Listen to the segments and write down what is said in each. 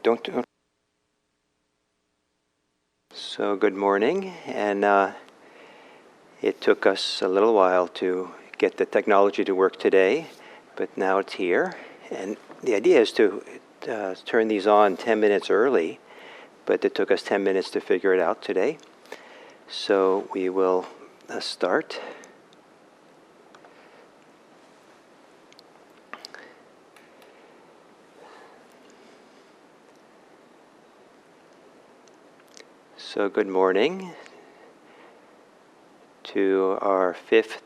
Don't. So good morning, and it took us a little while to get the technology to work today, but now it's here. And the idea is to turn these on 10 minutes early, but it took us 10 minutes to figure it out today. So we will start. So good morning to our 5th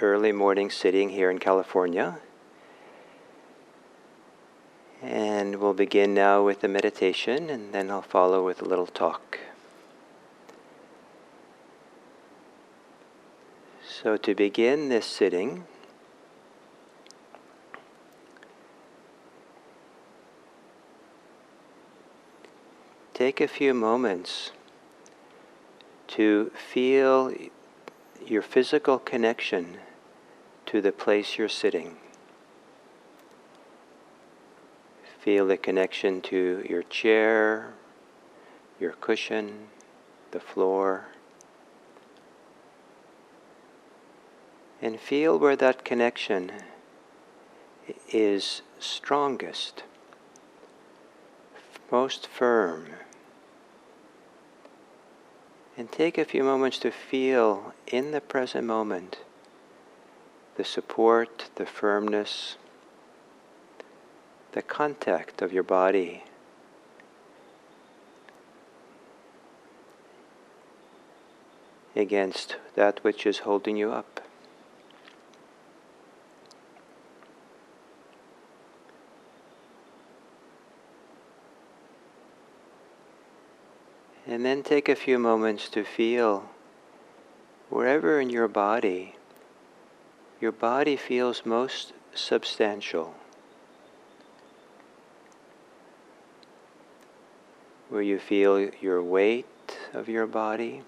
early morning sitting here in California. And we'll begin now with the meditation, and then I'll follow with a little talk. So to begin this sitting, take a few moments to feel your physical connection to the place you're sitting. Feel the connection to your chair, your cushion, the floor. And feel where that connection is strongest, most firm. And take a few moments to feel in the present moment the support, the firmness, the contact of your body against that which is holding you up. And then take a few moments to feel wherever in your body feels most substantial. Where you feel your weight of your body,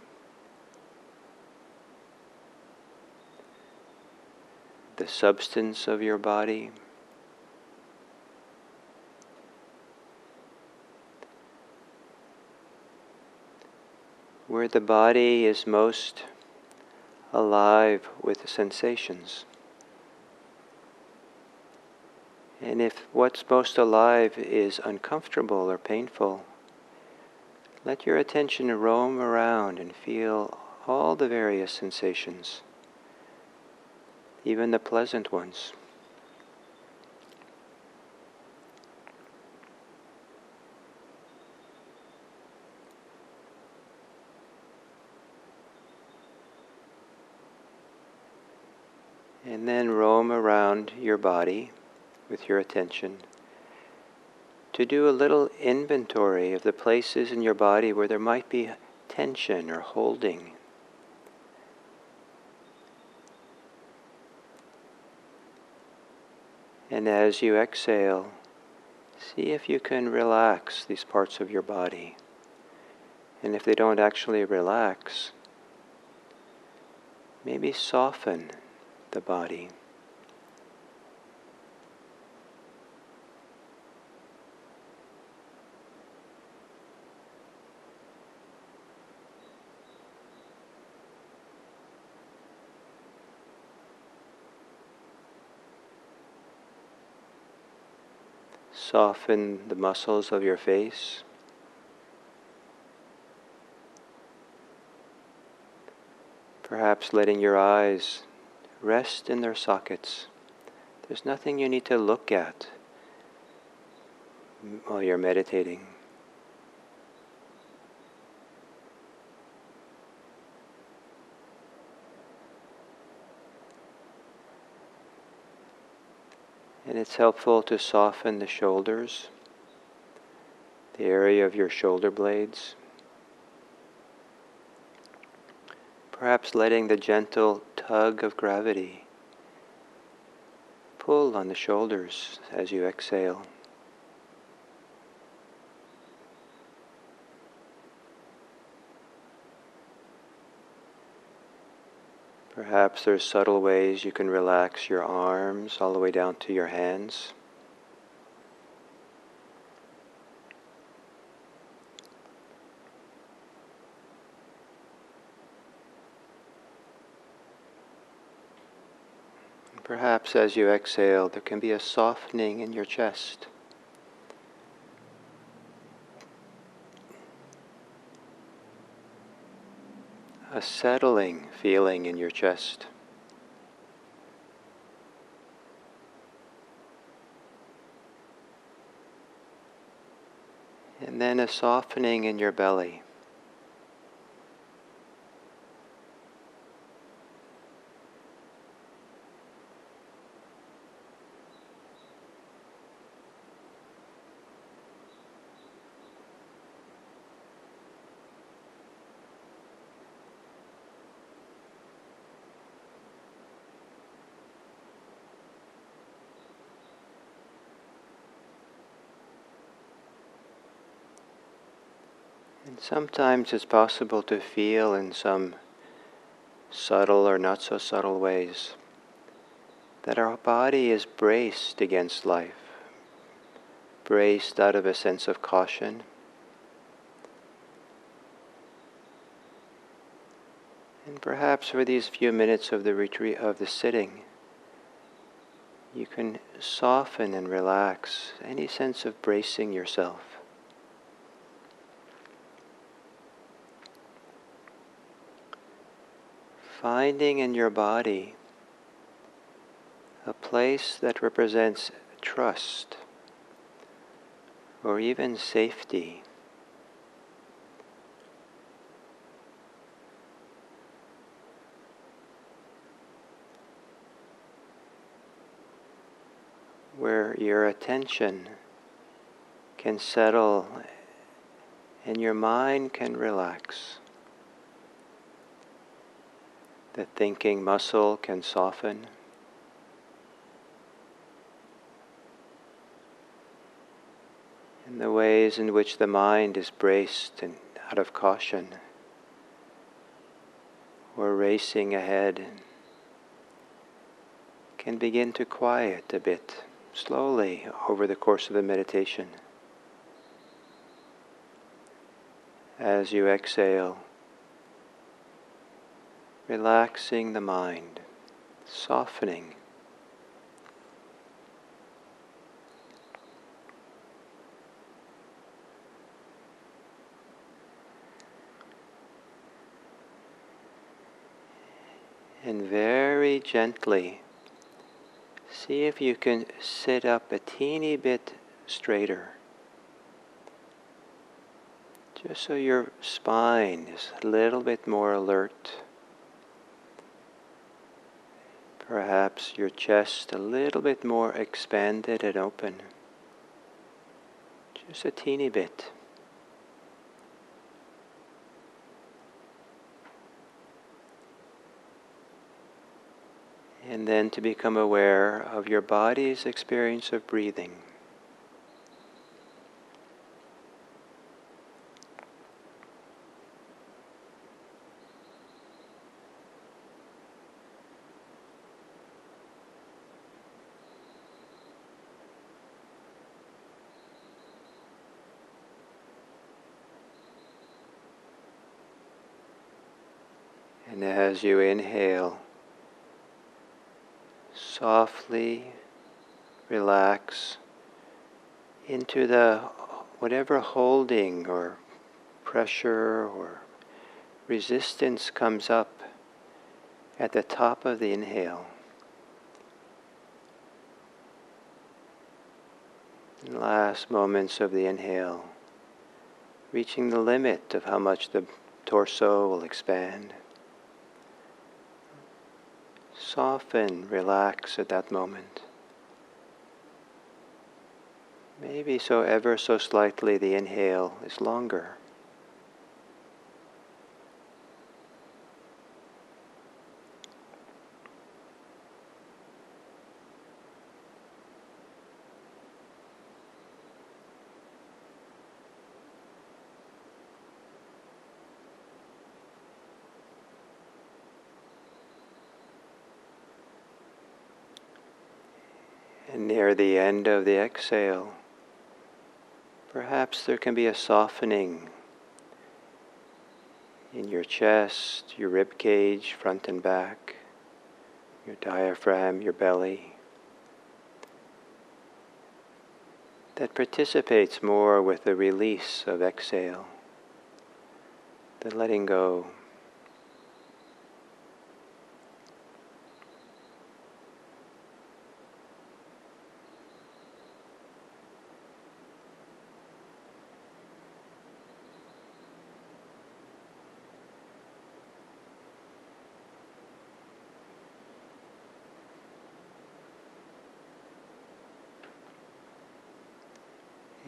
the substance of your body, where the body is most alive with sensations. And if what's most alive is uncomfortable or painful, let your attention roam around and feel all the various sensations, even the pleasant ones. And then roam around your body with your attention to do a little inventory of the places in your body where there might be tension or holding. And as you exhale, see if you can relax these parts of your body. And if they don't actually relax, maybe soften the body. Soften the muscles of your face. Perhaps letting your eyes rest in their sockets. There's nothing you need to look at while you're meditating. And it's helpful to soften the shoulders, the area of your shoulder blades. Perhaps letting the gentle tug of gravity pull on the shoulders as you exhale. Perhaps there's subtle ways you can relax your arms all the way down to your hands. perhaps as you exhale, there can be a softening in your chest. A settling feeling in your chest. And then a softening in your belly. And sometimes it's possible to feel in some subtle or not so subtle ways that our body is braced against life, braced out of a sense of caution. And perhaps for these few minutes of the retreat, of the sitting, you can soften and relax any sense of bracing yourself. Finding in your body a place that represents trust or even safety. Where your attention can settle and your mind can relax. The thinking muscle can soften. And the ways in which the mind is braced and out of caution or racing ahead can begin to quiet a bit slowly over the course of the meditation. As you exhale, relaxing the mind, softening. And very gently, see if you can sit up a teeny bit straighter. Just so your spine is a little bit more alert. Perhaps your chest a little bit more expanded and open. Just a teeny bit. And then to become aware of your body's experience of breathing. And as you inhale, softly relax into the whatever holding or pressure or resistance comes up at the top of the inhale. In the last moments of the inhale, reaching the limit of how much the torso will expand. Soften, relax at that moment. Maybe so ever so slightly the inhale is longer. And near the end of the exhale, perhaps there can be a softening in your chest, your rib cage, front and back. your diaphragm, your belly, that participates more with the release of exhale, the letting go.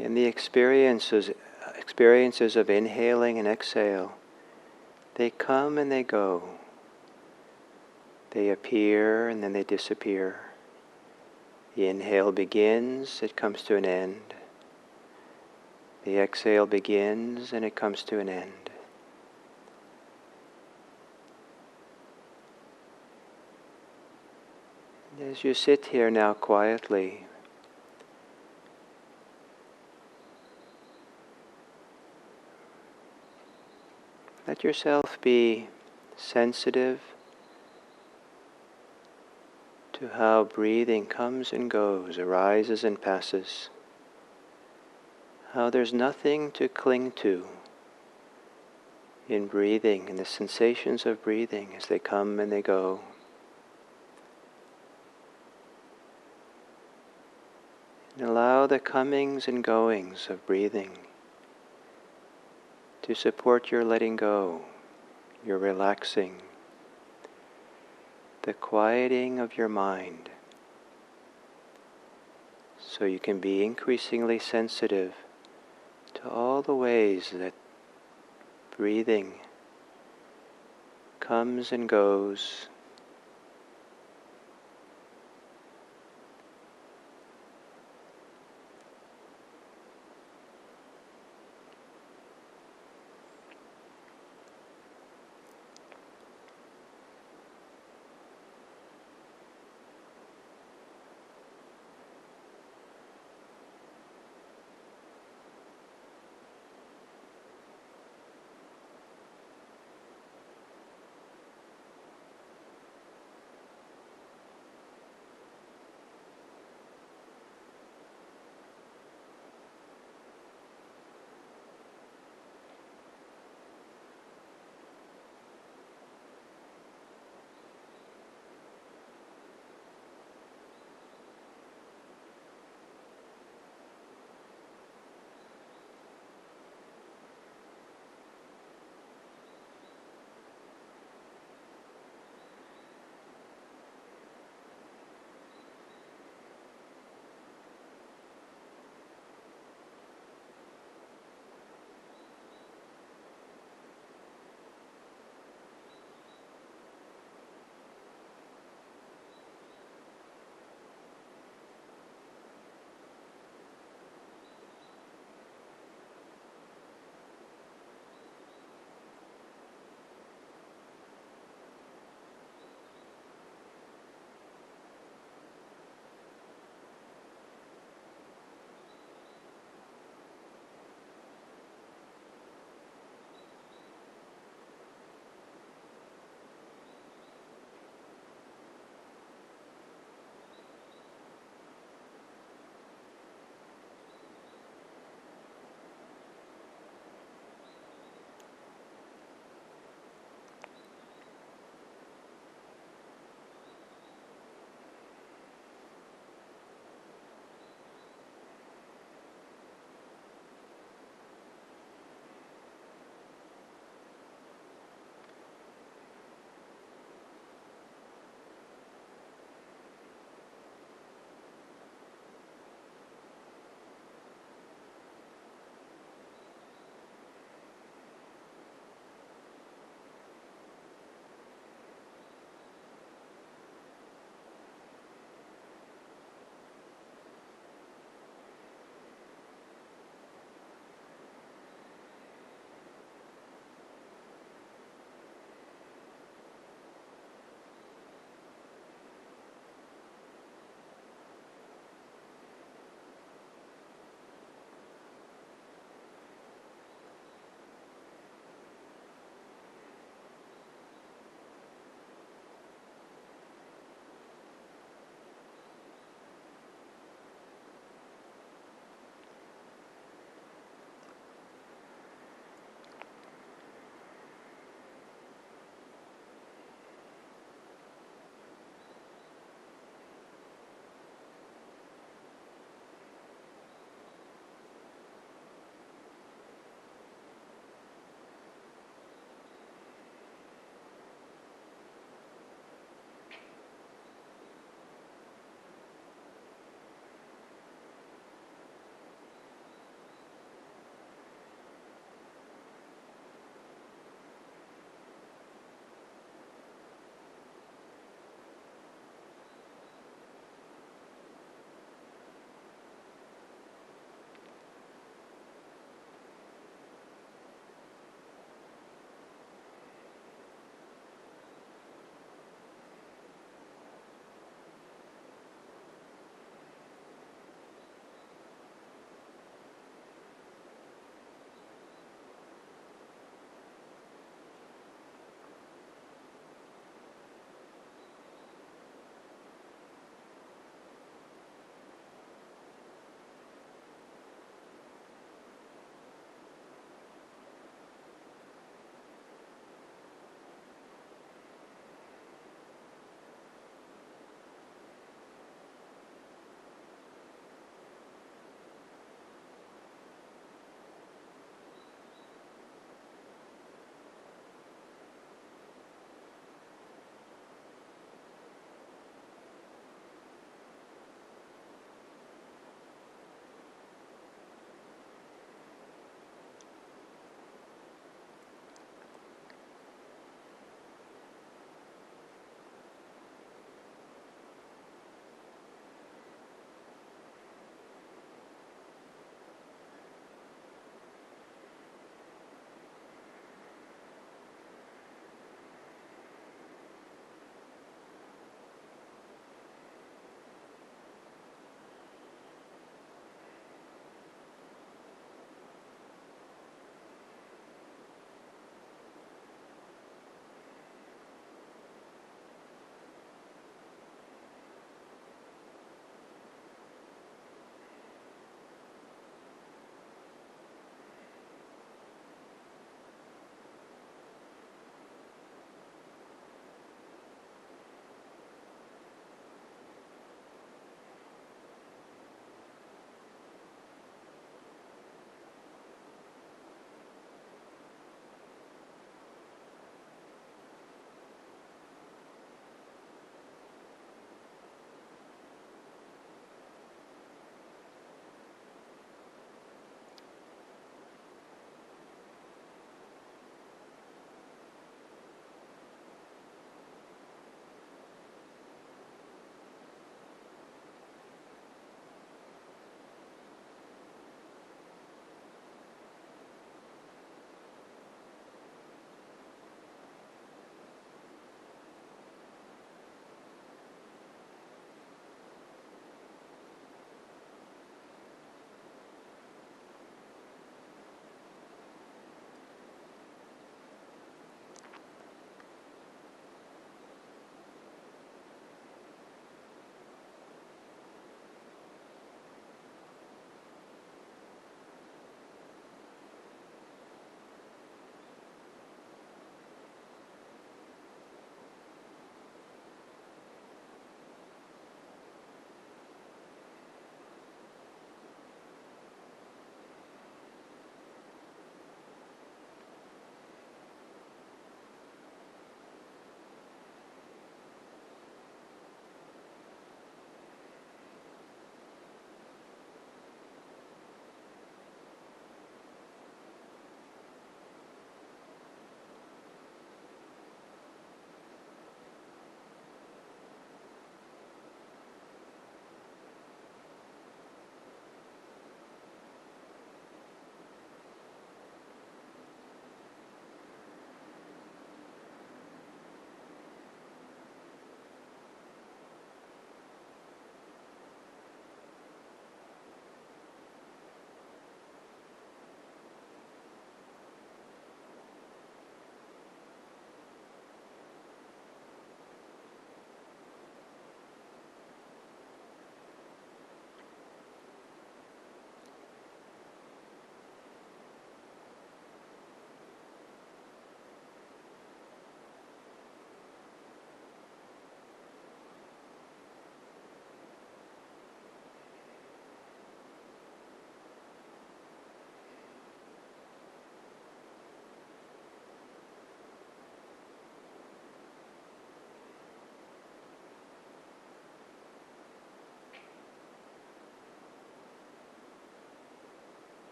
And the experiences of inhaling and exhale, they come and they go. They appear and then they disappear. The inhale begins, it comes to an end. The exhale begins and it comes to an end. And as you sit here now quietly, let yourself be sensitive to how breathing comes and goes, arises and passes. How there's nothing to cling to in breathing and the sensations of breathing as they come and they go. And allow the comings and goings of breathing to support your letting go, your relaxing, the quieting of your mind, so you can be increasingly sensitive to all the ways that breathing comes and goes.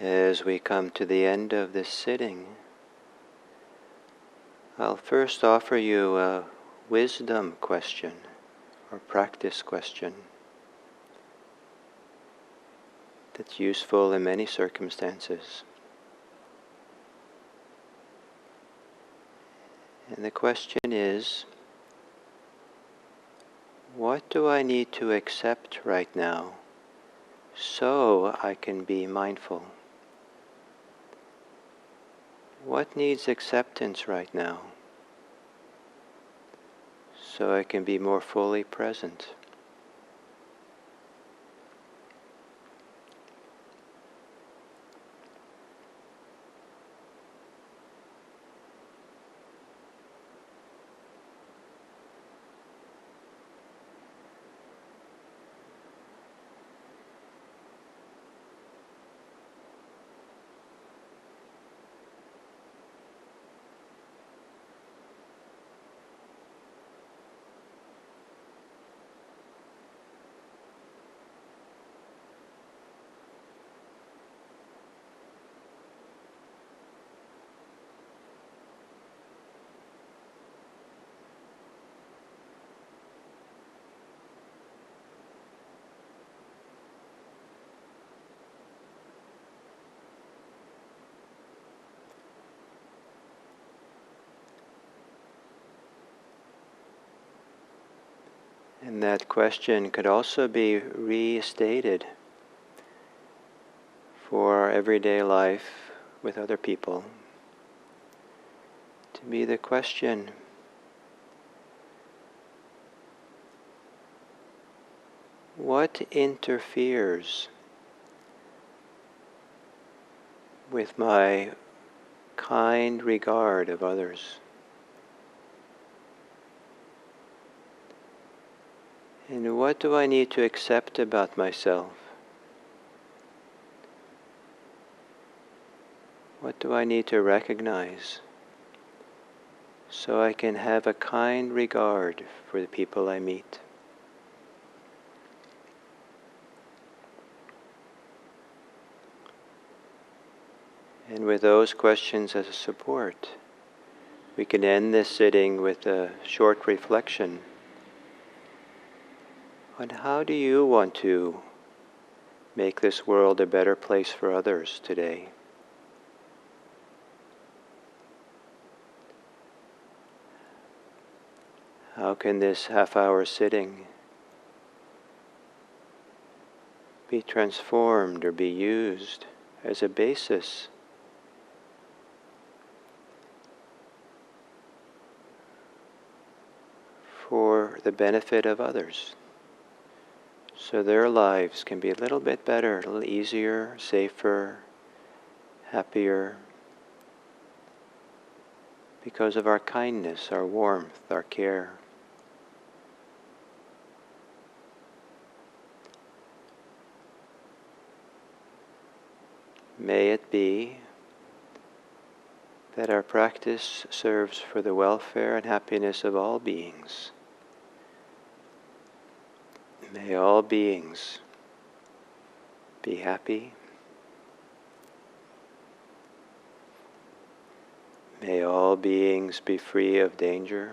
As we come to the end of this sitting, I'll first offer you a wisdom question or practice question that's useful in many circumstances. And the question is, what do I need to accept right now so I can be mindful? What needs acceptance right now so I can be more fully present? And that question could also be restated for our everyday life with other people. To be the question, what interferes with my kind regard of others? And what do I need to accept about myself? What do I need to recognize so I can have a kind regard for the people I meet? And with those questions as a support, we can end this sitting with a short reflection on how do you want to make this world a better place for others today? How can this half-hour sitting be transformed or be used as a basis for the benefit of others, so their lives can be a little bit better, a little easier, safer, happier, because of our kindness, our warmth, our care. May it be that our practice serves for the welfare and happiness of all beings. May all beings be happy. May all beings be free of danger.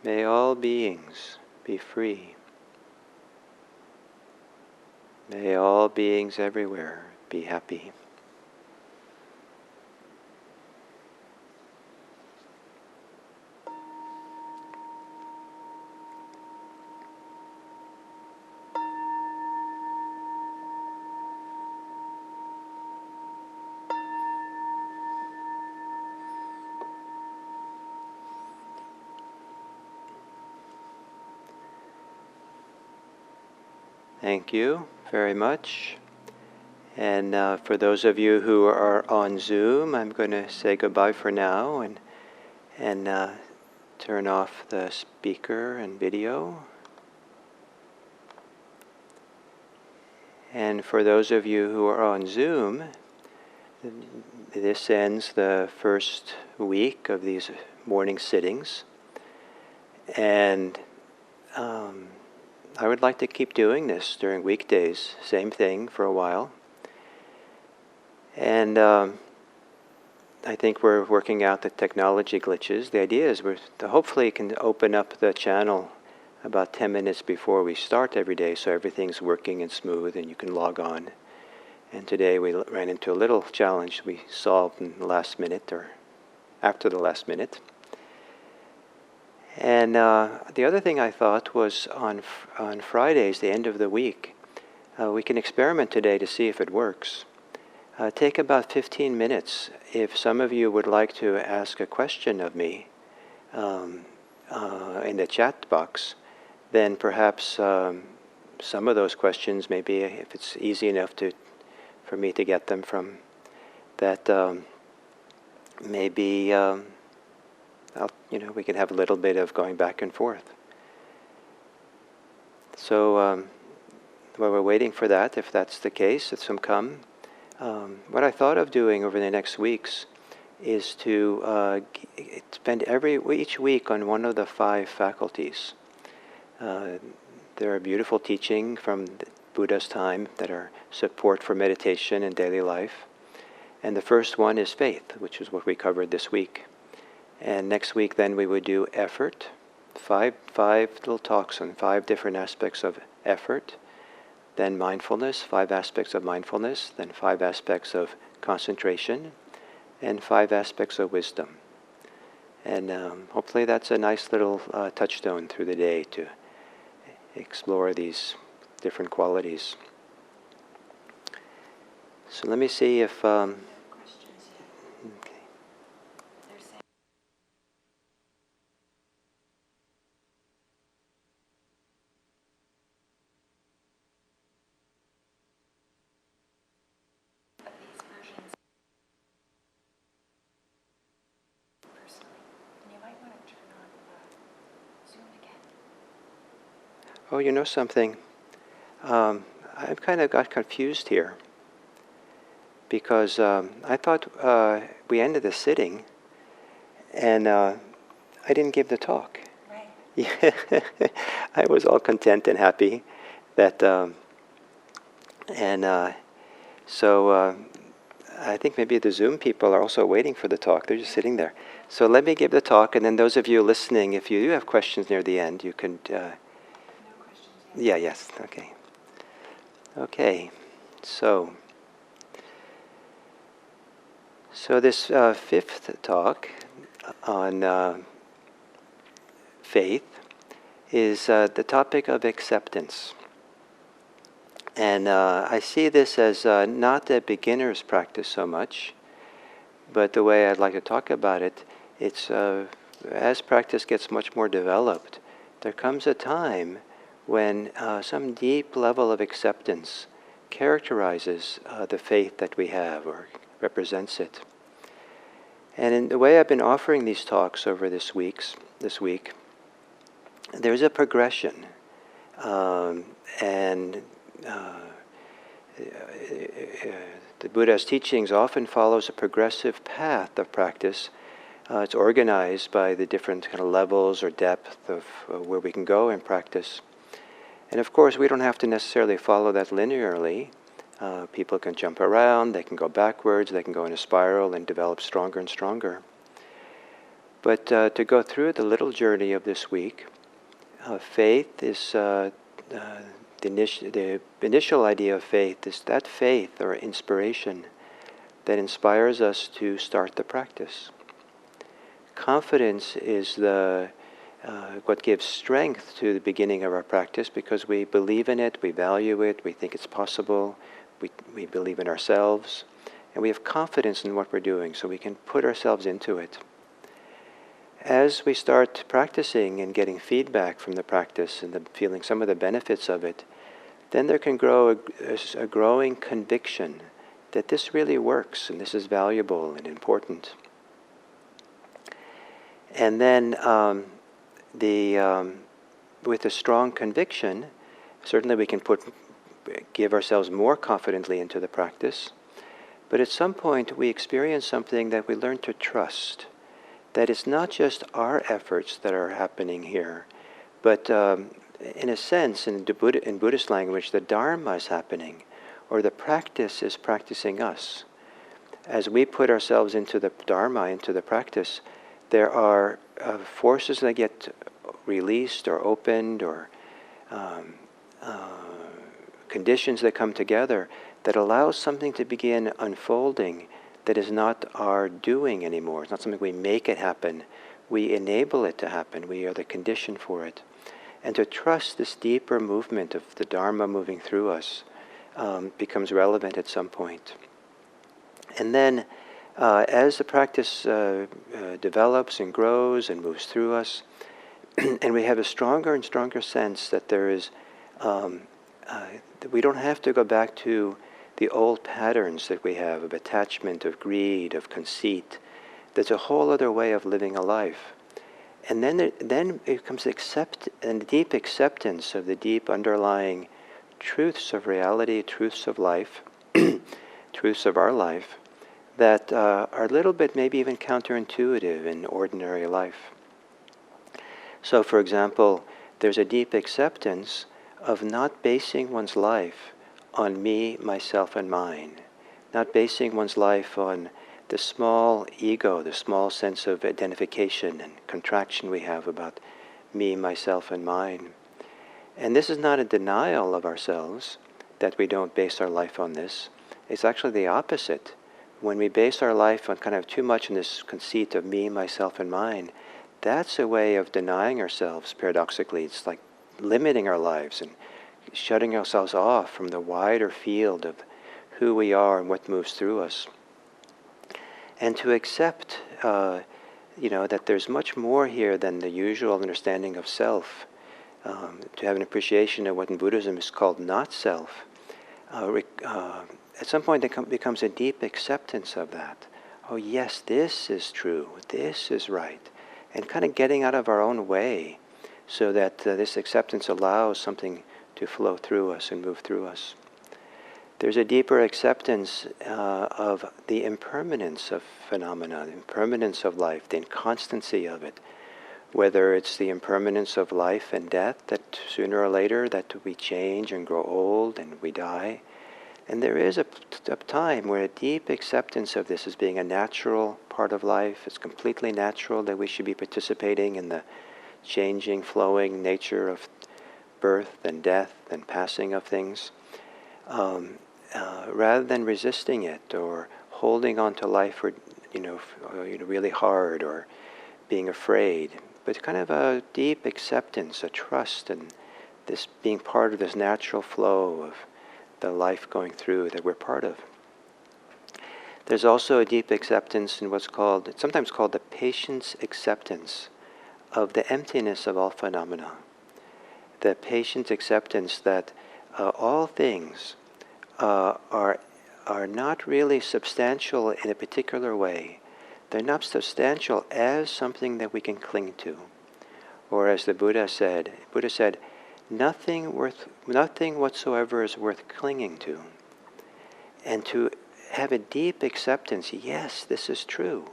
May all beings be free. May all beings everywhere be happy. Thank you very much. And for those of you who are on Zoom, I'm going to say goodbye for now and turn off the speaker and video. And for those of you who are on Zoom, this ends the first week of these morning sittings. And I would like to keep doing this during weekdays, same thing for a while. And I think we're working out the technology glitches. The idea is hopefully can open up the channel about 10 minutes before we start every day, so everything's working and smooth and you can log on. And today we ran into a little challenge we solved in the last minute or after the last minute. And the other thing I thought was on Fridays, the end of the week, we can experiment today to see if it works. Take about 15 minutes if some of you would like to ask a question of me in the chat box. Then perhaps some of those questions, maybe if it's easy enough for me to get them from that, maybe we can have a little bit of going back and forth. So while we're waiting for that, if that's the case, if some come, what I thought of doing over the next weeks is to spend each week on one of the 5 faculties. There are beautiful teaching from the Buddha's time that are support for meditation and daily life. And the first one is faith, which is what we covered this week. And next week then we would do effort, five little talks on 5 different aspects of effort. Then mindfulness, 5 aspects of mindfulness, then 5 aspects of concentration, and 5 aspects of wisdom. And hopefully that's a nice little touchstone through the day to explore these different qualities. So let me see if... okay. Oh, you know something? I've kind of got confused here because I thought we ended the sitting and I didn't give the talk. Right. Yeah. I was all content and happy that, so I think maybe the Zoom people are also waiting for the talk. They're just sitting there. So let me give the talk, and then those of you listening, if you do have questions near the end, you can... Yeah, yes, okay. Okay, so this 5th talk on faith is the topic of acceptance. And I see this as not a beginner's practice so much, but the way I'd like to talk about it, it's as practice gets much more developed, there comes a time when some deep level of acceptance characterizes the faith that we have or represents it. And in the way I've been offering these talks over this week, there's a progression. The Buddha's teachings often follows a progressive path of practice. It's organized by the different kind of levels or depth of where we can go in practice. And of course, we don't have to necessarily follow that linearly. People can jump around, they can go backwards, they can go in a spiral and develop stronger and stronger. But to go through the little journey of this week, faith is, the initial idea of faith is that faith or inspiration that inspires us to start the practice. Confidence is what gives strength to the beginning of our practice because we believe in it, we value it, we think it's possible, we believe in ourselves, and we have confidence in what we're doing, so we can put ourselves into it. As we start practicing and getting feedback from the practice and feeling some of the benefits of it, then there can grow a growing conviction that this really works and this is valuable and important. And then with a strong conviction, certainly we can give ourselves more confidently into the practice, but at some point we experience something that we learn to trust, that it's not just our efforts that are happening here, but in a sense, in Buddhist language, the Dharma is happening, or the practice is practicing us. As we put ourselves into the Dharma, into the practice, there are forces that get released or opened, or conditions that come together that allows something to begin unfolding that is not our doing anymore. It's not something we make it happen. We enable it to happen. We are the condition for it. And to trust this deeper movement of the Dharma moving through us becomes relevant at some point. And then as the practice develops and grows and moves through us, and we have a stronger and stronger sense that there is, that we don't have to go back to the old patterns that we have of attachment, of greed, of conceit. There's a whole other way of living a life. And then it comes and deep acceptance of the deep underlying truths of reality, truths of life, truths of our life, that are a little bit maybe even counterintuitive in ordinary life. So, for example, there's a deep acceptance of not basing one's life on me, myself, and mine, not basing one's life on the small ego, the small sense of identification and contraction we have about me, myself, and mine. And this is not a denial of ourselves, that we don't base our life on this. It's actually the opposite. When we base our life on kind of too much in this conceit of me, myself, and mine, that's a way of denying ourselves, paradoxically. It's like limiting our lives and shutting ourselves off from the wider field of who we are and what moves through us. And to accept, that there's much more here than the usual understanding of self. To have an appreciation of what in Buddhism is called not self. At some point it becomes a deep acceptance of that. Oh yes, this is true, this is right. And kind of getting out of our own way so that this acceptance allows something to flow through us and move through us. There's a deeper acceptance of the impermanence of phenomena, the impermanence of life, the inconstancy of it. Whether it's the impermanence of life and death, that sooner or later that we change and grow old and we die. And there is a time where a deep acceptance of this as being a natural part of life. It's completely natural that we should be participating in the changing, flowing nature of birth and death and passing of things. Rather than resisting it or holding on to life really hard or being afraid, but kind of a deep acceptance, a trust, and this being part of this natural flow of the life going through that we're part of. There's also a deep acceptance in it's sometimes called the patience acceptance of the emptiness of all phenomena. The patient acceptance that all things are not really substantial in a particular way. They're not substantial as something that we can cling to. Or as the Buddha said, nothing whatsoever is worth clinging to. And to have a deep acceptance, yes, this is true.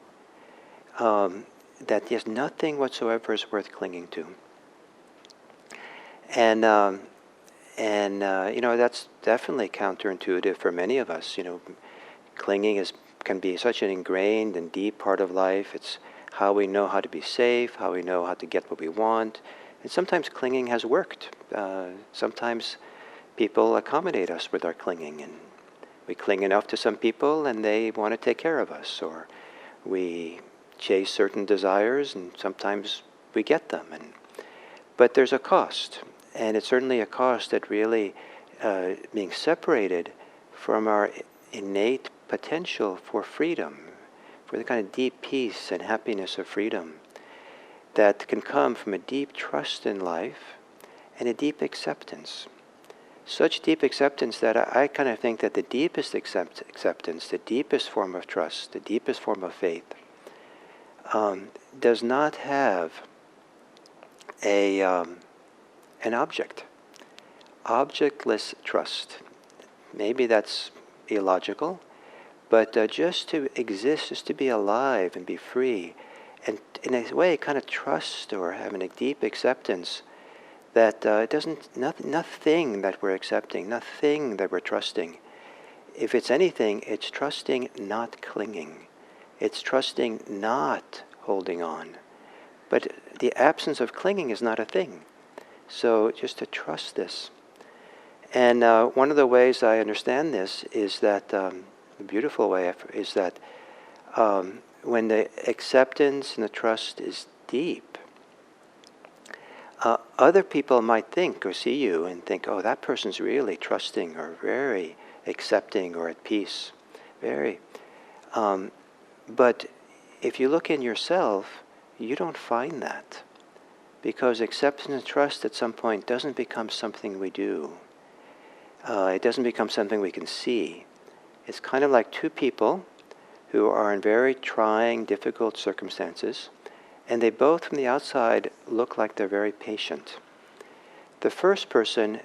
That yes, nothing whatsoever is worth clinging to. And that's definitely counterintuitive for many of us. Clinging can be such an ingrained and deep part of life. It's how we know how to be safe, how we know how to get what we want. And sometimes clinging has worked. Sometimes people accommodate us with our clinging, and we cling enough to some people and they want to take care of us, or we chase certain desires and sometimes we get them. But there's a cost, and it's certainly a cost that really being separated from our innate potential for freedom, for the kind of deep peace and happiness of freedom that can come from a deep trust in life and a deep acceptance. Such deep acceptance that I kind of think that the deepest acceptance, the deepest form of trust, the deepest form of faith, does not have an object. Objectless trust. Maybe that's illogical, but just to exist, just to be alive and be free, and in a way kind of trust or having a deep acceptance that it doesn't, nothing that we're accepting, nothing that we're trusting. If it's anything, it's trusting, not clinging. It's trusting, not holding on. But the absence of clinging is not a thing. So just to trust this. And one of the ways I understand this is that, the beautiful way is that when the acceptance and the trust is deep, other people might think or see you and think, oh, that person's really trusting or very accepting or at peace. Very. But if you look in yourself, you don't find that. Because acceptance and trust at some point doesn't become something we do. It doesn't become something we can see. It's kind of like two people who are in very trying, difficult circumstances, and they both from the outside look like they're very patient. The first person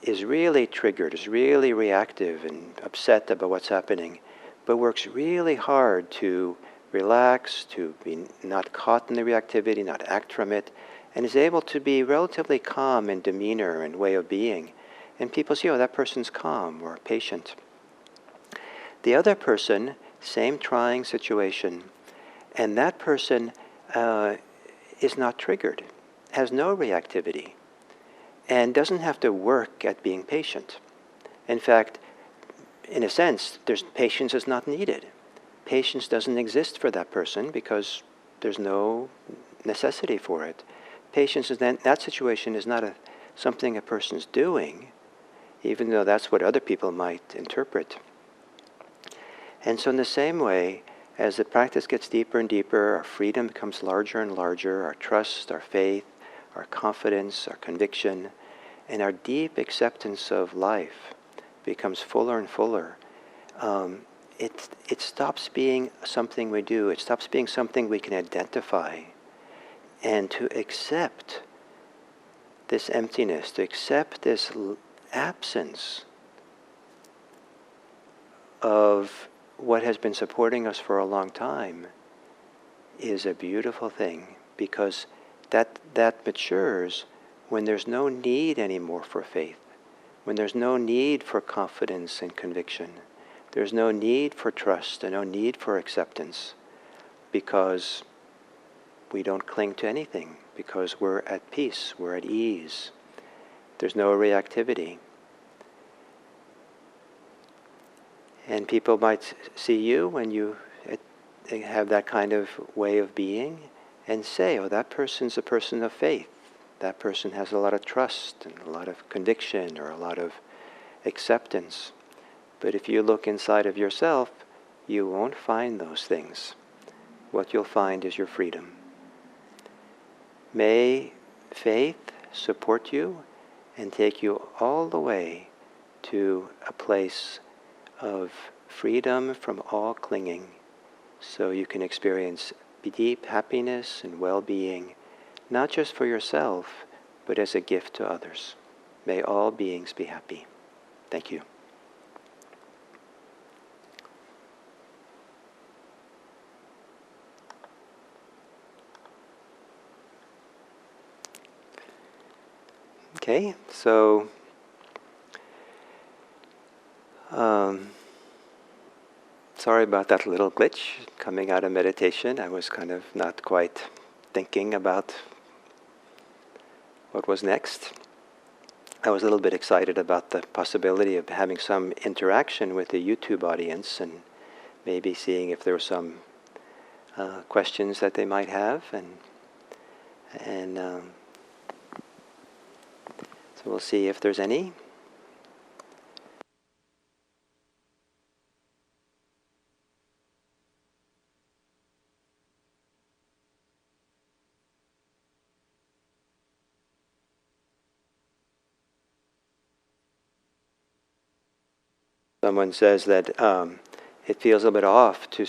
is really triggered, is really reactive and upset about what's happening, but works really hard to relax, to be not caught in the reactivity, not act from it, and is able to be relatively calm in demeanor and way of being. And people see, oh, that person's calm or patient. The other person, same trying situation, and that person is not triggered, has no reactivity, and doesn't have to work at being patient. In fact, in a sense, patience is not needed. Patience doesn't exist for that person because there's no necessity for it. Patience in that situation is not something a person's doing, even though that's what other people might interpret. And so in the same way, as the practice gets deeper and deeper, our freedom becomes larger and larger, our trust, our faith, our confidence, our conviction, and our deep acceptance of life becomes fuller and fuller. It stops being something we do. It stops being something we can identify. And to accept this emptiness, to accept this absence of what has been supporting us for a long time is a beautiful thing, because that matures when there's no need anymore for faith, when there's no need for confidence and conviction. There's no need for trust and no need for acceptance, because we don't cling to anything, because we're at peace, we're at ease. There's no reactivity. And people might see you when you have that kind of way of being and say, oh, that person's a person of faith. That person has a lot of trust and a lot of conviction or a lot of acceptance. But if you look inside of yourself, you won't find those things. What you'll find is your freedom. May faith support you and take you all the way to a place of freedom from all clinging, so you can experience deep happiness and well-being, not just for yourself, but as a gift to others. May all beings be happy. Thank you. Okay, so sorry about that little glitch coming out of meditation. I was kind of not quite thinking about what was next. I was a little bit excited about the possibility of having some interaction with the YouTube audience and maybe seeing if there were some questions that they might have, and so we'll see if there's any. Someone says that it feels a little bit off to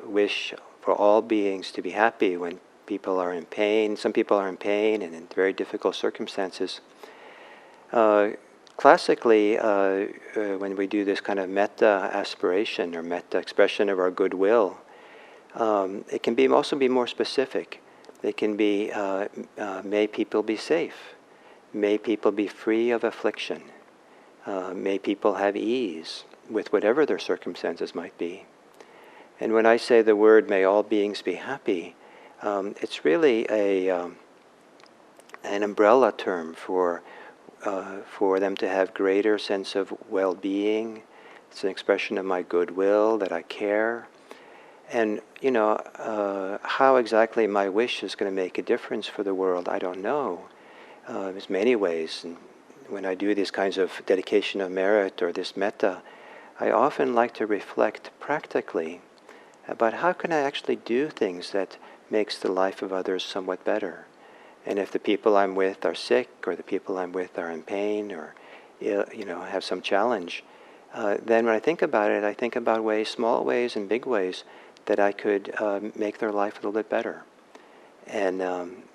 wish for all beings to be happy when people are in pain. Some people are in pain and in very difficult circumstances. Classically, when we do this kind of metta aspiration or metta expression of our goodwill, it can also be more specific. They can be, may people be safe. May people be free of affliction. May people have ease with whatever their circumstances might be. And when I say the word, may all beings be happy, it's really an umbrella term for them to have greater sense of well-being. It's an expression of my goodwill, that I care. And, how exactly my wish is going to make a difference for the world, I don't know. There's many ways. And when I do these kinds of dedication of merit or this metta, I often like to reflect practically about how can I actually do things that makes the life of others somewhat better. And if the people I'm with are sick, or the people I'm with are in pain, or have some challenge, then when I think about it, I think about ways, small ways and big ways, that I could make their life a little bit better. And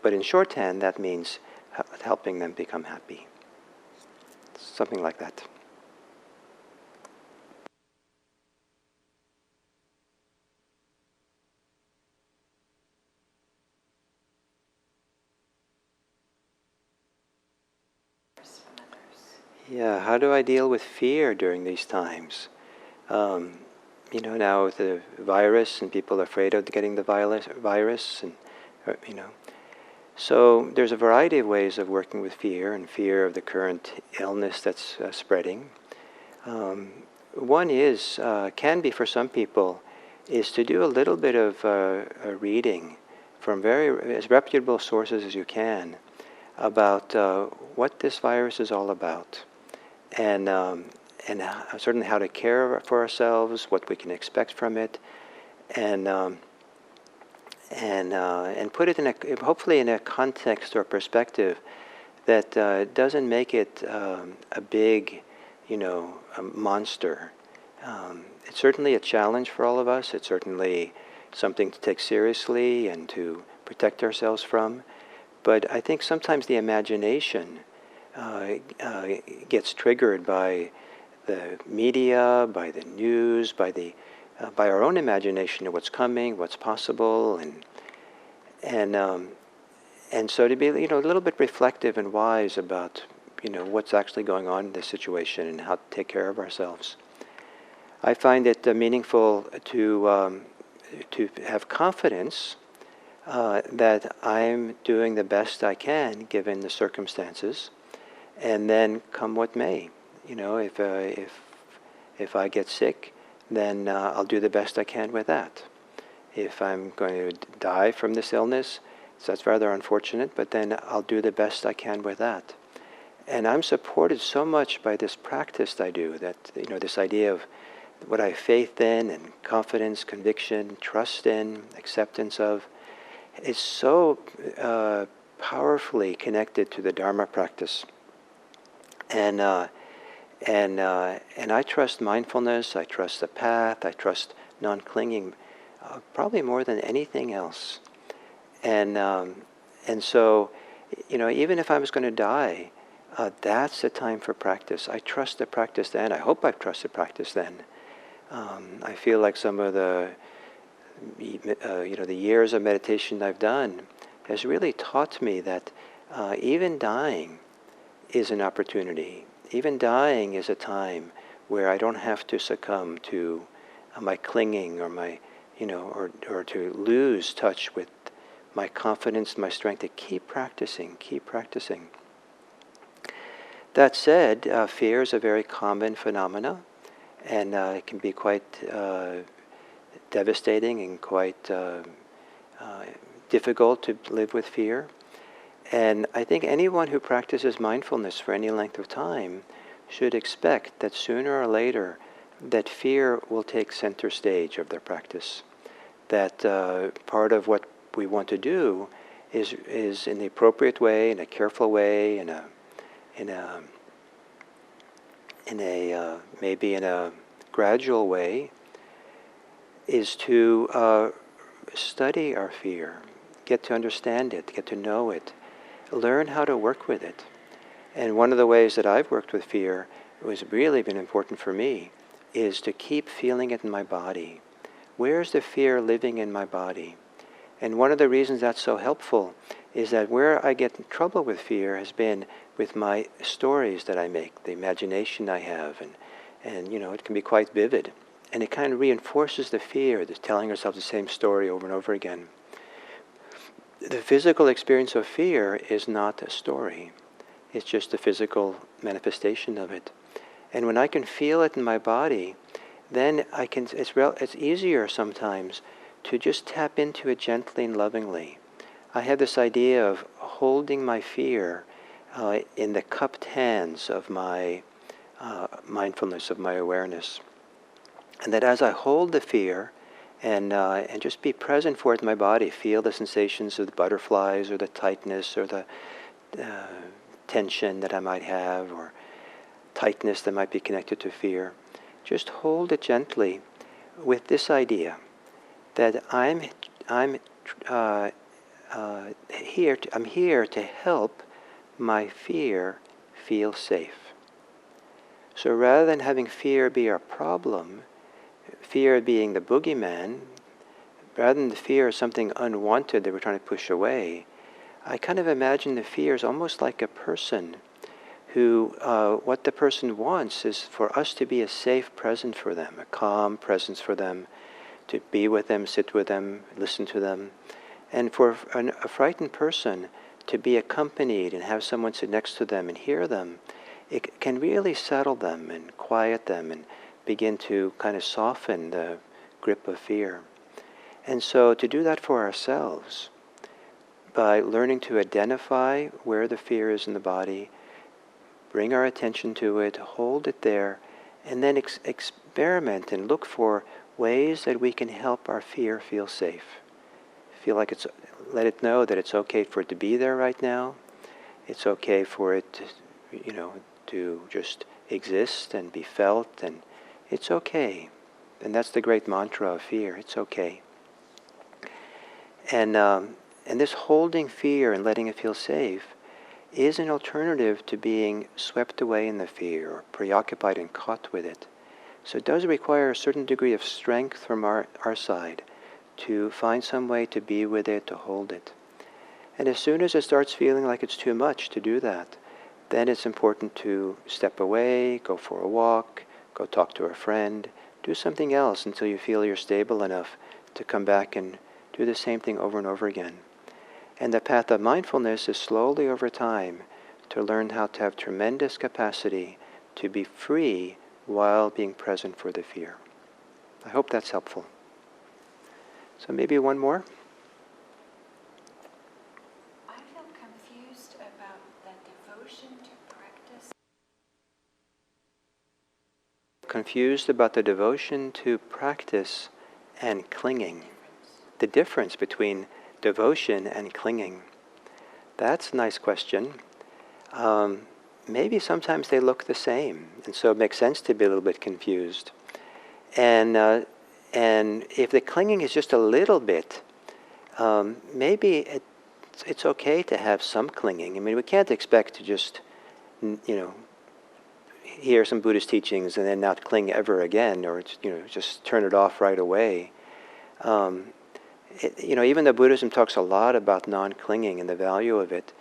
but in shorthand, that means helping them become happy. Something like that. Yeah, how do I deal with fear during these times? Now with the virus and people are afraid of getting the virus, and so there's a variety of ways of working with fear and fear of the current illness that's spreading. One can be for some people, is to do a little bit of a reading from as reputable sources as you can about what this virus is all about, and certainly how to care for ourselves, what we can expect from it, and put it hopefully in a context or perspective that doesn't make it a big, a monster. It's certainly a challenge for all of us. It's certainly something to take seriously and to protect ourselves from. But I think sometimes the imagination gets triggered by the media, by the news, by our own imagination of what's coming, what's possible, and so to be a little bit reflective and wise about what's actually going on in this situation and how to take care of ourselves. I find it meaningful to have confidence that I'm doing the best I can given the circumstances, and then come what may. If I get sick, then I'll do the best I can with that. If I'm going to die from this illness, so that's rather unfortunate, but then I'll do the best I can with that. And I'm supported so much by this practice I do, that this idea of what I have faith in, and confidence, conviction, trust in, acceptance of, is so powerfully connected to the Dharma practice. And I trust mindfulness, I trust the path, I trust non-clinging, probably more than anything else. And so, even if I was going to die, that's a time for practice. I trust the practice then. I hope I've trusted practice then. I feel like some of the years of meditation I've done has really taught me that even dying is an opportunity. Even dying is a time where I don't have to succumb to my clinging or my, or to lose touch with my confidence, my strength, to keep practicing. That said, fear is a very common phenomena, and it can be quite devastating and quite difficult to live with fear. And I think anyone who practices mindfulness for any length of time should expect that sooner or later that fear will take center stage of their practice. That part of what we want to do is in the appropriate way, in a careful way, maybe in a gradual way, is to study our fear, get to understand it, get to know it, learn how to work with it. And one of the ways that I've worked with fear, it was really been important for me, is to keep feeling it in my body. Where's the fear living in my body? And one of the reasons that's so helpful is that where I get in trouble with fear has been with my stories that I make, the imagination I have, and it can be quite vivid. And it kind of reinforces the fear, the telling yourself the same story over and over again. The physical experience of fear is not a story. It's just a physical manifestation of it. And when I can feel it in my body, then it's easier sometimes to just tap into it gently and lovingly. I have this idea of holding my fear in the cupped hands of my mindfulness, of my awareness. And that as I hold the fear and just be present for it in my body, feel the sensations of the butterflies or the tightness or the tension that I might have, or tightness that might be connected to fear. Just hold it gently with this idea that I'm here to help my fear feel safe. So rather than having fear be our problem, fear being the boogeyman, rather than the fear as something unwanted that we're trying to push away, I kind of imagine the fear is almost like a person who, what the person wants is for us to be a safe presence for them, a calm presence for them, to be with them, sit with them, listen to them. And for a frightened person to be accompanied and have someone sit next to them and hear them, it can really settle them and quiet them and begin to kind of soften the grip of fear. And so to do that for ourselves, by learning to identify where the fear is in the body, bring our attention to it, hold it there, and then experiment and look for ways that we can help our fear feel safe. Let it know that it's okay for it to be there right now. It's okay for it to just exist and be felt, and it's okay. And that's the great mantra of fear, it's okay. And this holding fear and letting it feel safe is an alternative to being swept away in the fear or preoccupied and caught with it. So it does require a certain degree of strength from our side to find some way to be with it, to hold it. And as soon as it starts feeling like it's too much to do that, then it's important to step away, go for a walk, go talk to a friend, do something else until you feel you're stable enough to come back and do the same thing over and over again. And the path of mindfulness is slowly over time to learn how to have tremendous capacity to be free while being present for the fear. I hope that's helpful. So maybe one more? I feel confused about the devotion to practice. Confused about the devotion to practice and clinging. The difference between devotion and clinging. That's a nice question. Maybe sometimes they look the same, and so it makes sense to be a little bit confused. And if the clinging is just a little bit, maybe it's okay to have some clinging. I mean, we can't expect to just, hear some Buddhist teachings and then not cling ever again, or just turn it off right away. Even though Buddhism talks a lot about non-clinging and the value of it,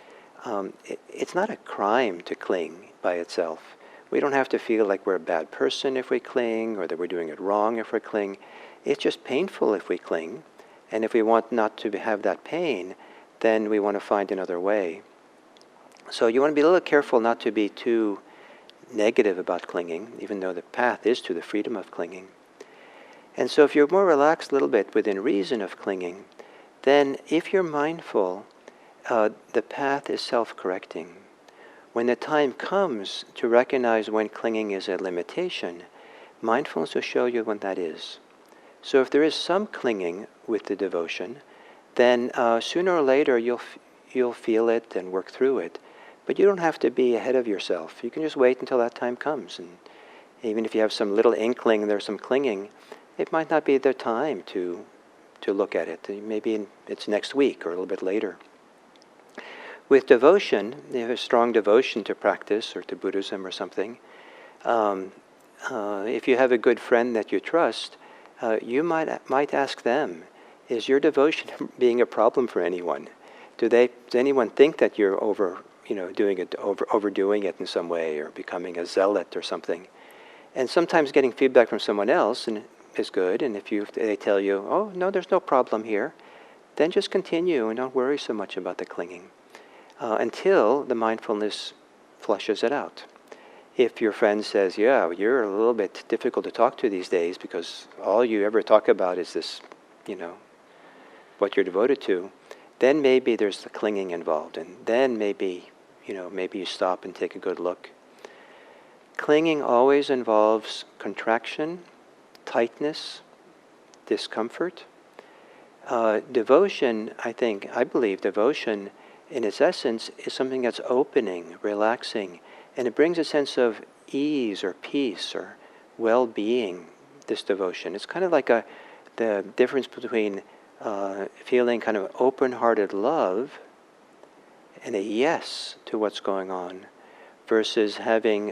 it's not a crime to cling by itself. We don't have to feel like we're a bad person if we cling, or that we're doing it wrong if we cling. It's just painful if we cling, and if we want not to have that pain, then we want to find another way. So you want to be a little careful not to be too negative about clinging, even though the path is to the freedom of clinging. And so if you're more relaxed a little bit within reason of clinging, then if you're mindful, the path is self-correcting. When the time comes to recognize when clinging is a limitation, mindfulness will show you when that is. So if there is some clinging with the devotion, then sooner or later you'll feel it and work through it. But you don't have to be ahead of yourself. You can just wait until that time comes. And even if you have some little inkling there's some clinging, it might not be the time to look at it. Maybe it's next week or a little bit later. With devotion, you have a strong devotion to practice or to Buddhism or something. If you have a good friend that you trust, you might ask them is your devotion being a problem for anyone? Does anyone think that you're overdoing it in some way, or becoming a zealot or something? And sometimes getting feedback from someone else is good, and if they tell you, oh, no, there's no problem here, then just continue and don't worry so much about the clinging until the mindfulness flushes it out. If your friend says, yeah, you're a little bit difficult to talk to these days because all you ever talk about is this, what you're devoted to, then maybe there's the clinging involved, and then maybe you stop and take a good look. Clinging always involves contraction, tightness, discomfort. Devotion, I believe devotion in its essence is something that's opening, relaxing, and it brings a sense of ease or peace or well-being, this devotion. It's kind of like the difference between feeling kind of open-hearted love and a yes to what's going on, versus having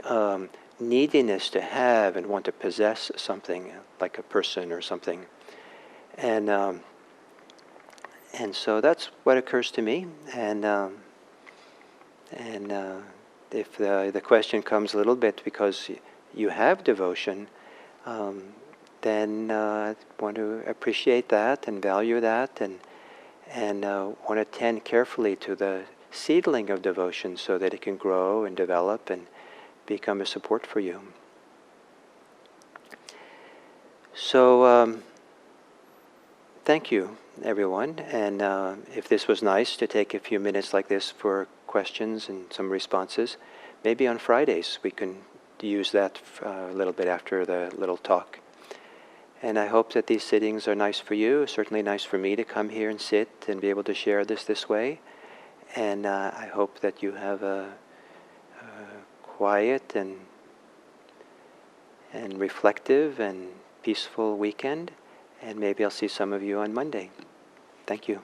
neediness to have and want to possess something, like a person or something. And so that's what occurs to me. And if the question comes a little bit because you have devotion, then I want to appreciate that and value that, and want to tend carefully to the seedling of devotion so that it can grow and develop and become a support for you. So thank you, everyone. And if this was nice to take a few minutes like this for questions and some responses, maybe on Fridays we can use that a little bit after the little talk. And I hope that these sittings are nice for you. Certainly nice for me to come here and sit and be able to share this way. And I hope that you have a quiet and reflective and peaceful weekend. And maybe I'll see some of you on Monday. Thank you.